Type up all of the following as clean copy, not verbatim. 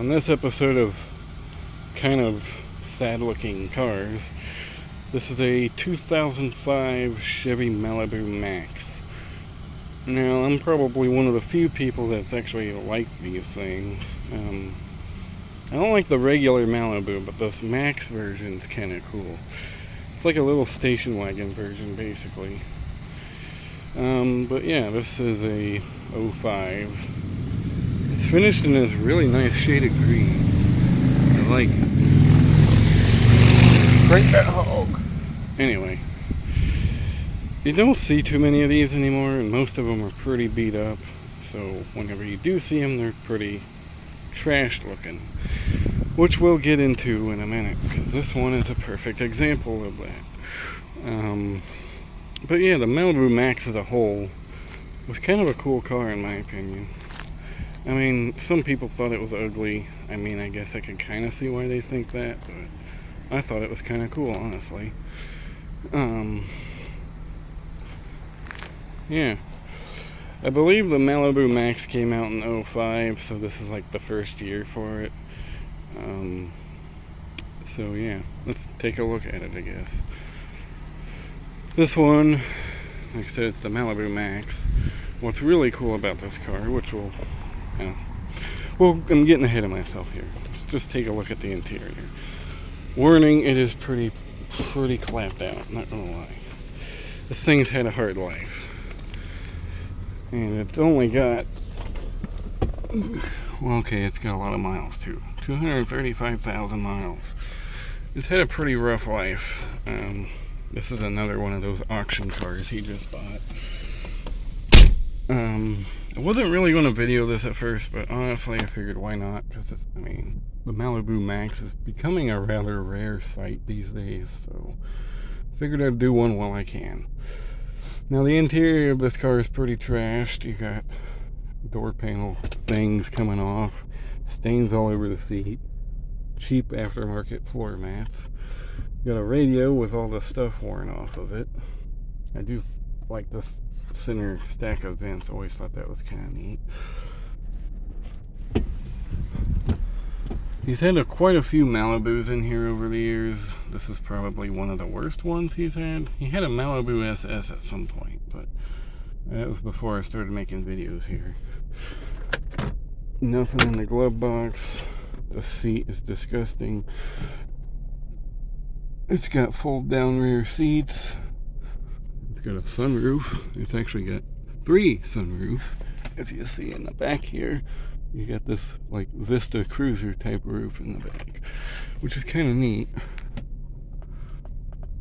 On this episode of kind of sad looking cars, this is a 2005 Chevy Malibu Maxx. Now, I'm probably one of the few people that's actually liked these things. I don't like the regular Malibu, but this Max version's kind of cool. It's like a little station wagon version, basically. But yeah, this is a 05. It's finished in this really nice shade of green. I like it. Break that hog. Anyway, you don't see too many of these anymore, and most of them are pretty beat up. So whenever you do see them, they're pretty trashed looking, which we'll get into in a minute, because this one is a perfect example of that. But yeah, the Malibu Maxx as a whole was kind of a cool car in my opinion. I mean, some people thought it was ugly. I mean, I guess I could kind of see why they think that, but I thought it was kind of cool, honestly. Yeah. I believe the Malibu Maxx came out in 05, so this is like the first year for it. So yeah, let's take a look at it, I guess. This one, like I said, it's the Malibu Maxx. What's really cool about this car, which will, well, I'm getting ahead of myself here. Just take a look at the interior. Warning, it is pretty clapped out, not gonna lie. This thing's had a hard life. And it's only got, well, okay, it's got a lot of miles too. 235,000 miles. It's had a pretty rough life. This is another one of those auction cars he just bought. I wasn't really going to video this at first, but honestly I figured why not, because I mean, the Malibu Maxx is becoming a rather rare sight these days, so figured I'd do one while I can. Now the interior of this car is pretty trashed. You got door panel things coming off, stains all over the seat, cheap aftermarket floor mats. You got a radio with all the stuff worn off of it. I do like this center stack of vents. Always thought that was kind of neat. He's had quite a few Malibus in here over the years. This is probably one of the worst ones he's had. He had a Malibu SS at some point, but that was before I started making videos here. Nothing in the glove box. The seat is disgusting. It's got fold down rear seats. It's got a sunroof. It's actually got 3 sunroofs. If you see in the back here, you got this like Vista Cruiser type roof in the back, which is kind of neat.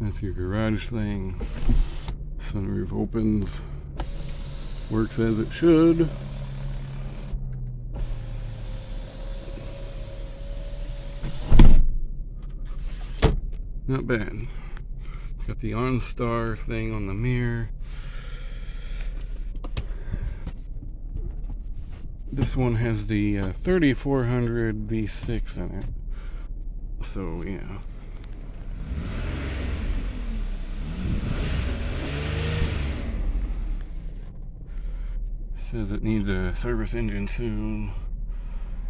That's your garage thing. Sunroof opens. Works as it should. Not bad. Got the OnStar thing on the mirror. This one has the 3400 V6 in it. So yeah. Says it needs a service engine soon.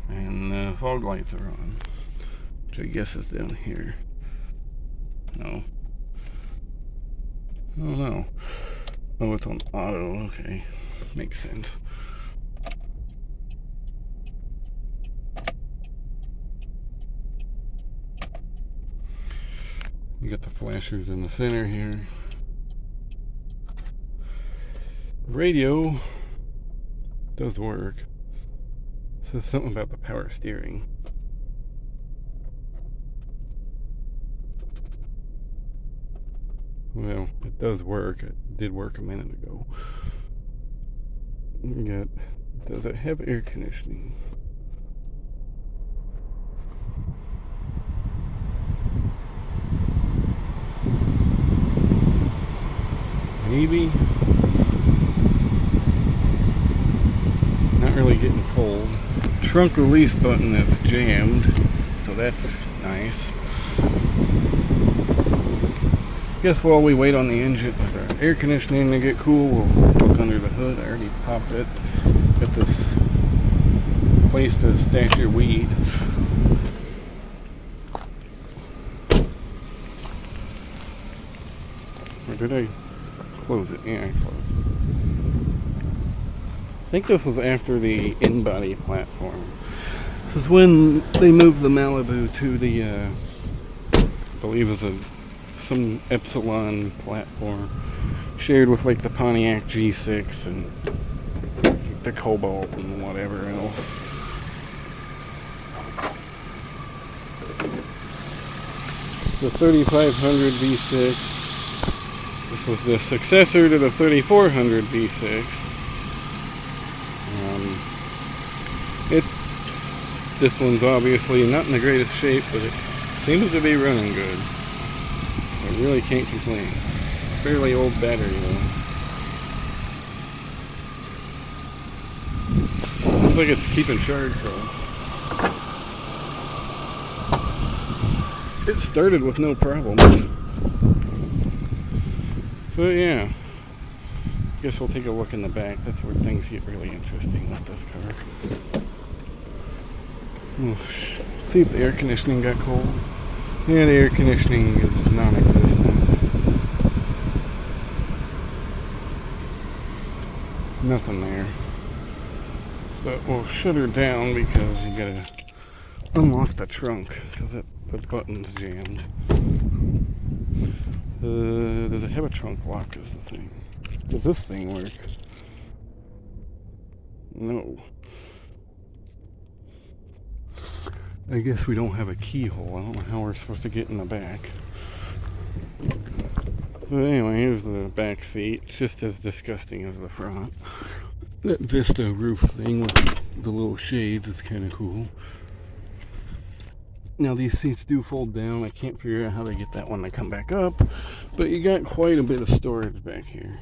And fog lights are on, which I guess is down here. No. Oh no. Oh, it's on auto. Okay. Makes sense. You got the flashers in the center here. The radio does work. It says something about the power steering. Well, it does work. It did work a minute ago. Does it have air conditioning? Maybe. Not really getting cold. Trunk release button is jammed, so that's nice. Guess while we wait on the engine, the air conditioning to get cool, we'll look under the hood. I already popped it. Got this place to stash your weed. Or did I close it? Yeah, I closed it. I think this was after the in-body platform. This is when they moved the Malibu to the, I believe it was some Epsilon platform, shared with like the Pontiac G6 and the Cobalt and whatever else. The 3500 V6. This was the successor to the 3400 V6. This one's obviously not in the greatest shape, but it seems to be running good. I really can't complain. Fairly old battery though. Looks like it's keeping charge though. It started with no problems. But yeah, I guess we'll take a look in the back. That's where things get really interesting with this car. We'll see if the air conditioning got cold. Yeah, the air conditioning is non-existent. Nothing there. But we'll shut her down because you gotta unlock the trunk because the button's jammed. Does it have a trunk lock is the thing. Does this thing work? No. I guess we don't have a keyhole. I don't know how we're supposed to get in the back. But anyway, here's the back seat. It's just as disgusting as the front. That Vista roof thing with the little shades is kind of cool. Now these seats do fold down. I can't figure out how to get that one to come back up. But you got quite a bit of storage back here,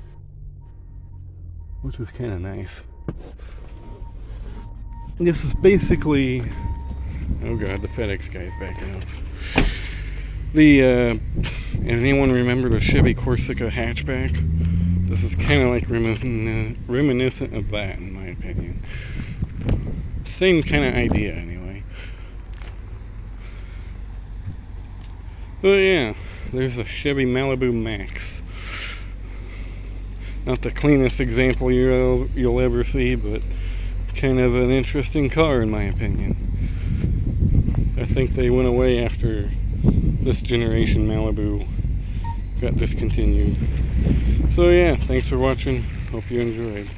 which is kind of nice. This is basically... Oh god, the FedEx guy's backing up. Anyone remember the Chevy Corsica hatchback? This is kind of like reminiscent of that, in my opinion. Same kind of idea, anyway. But yeah, there's a Chevy Malibu Maxx. Not the cleanest example you'll ever see, but kind of an interesting car, in my opinion. I think they went away after this generation Malibu got discontinued. So yeah, thanks for watching. Hope you enjoyed.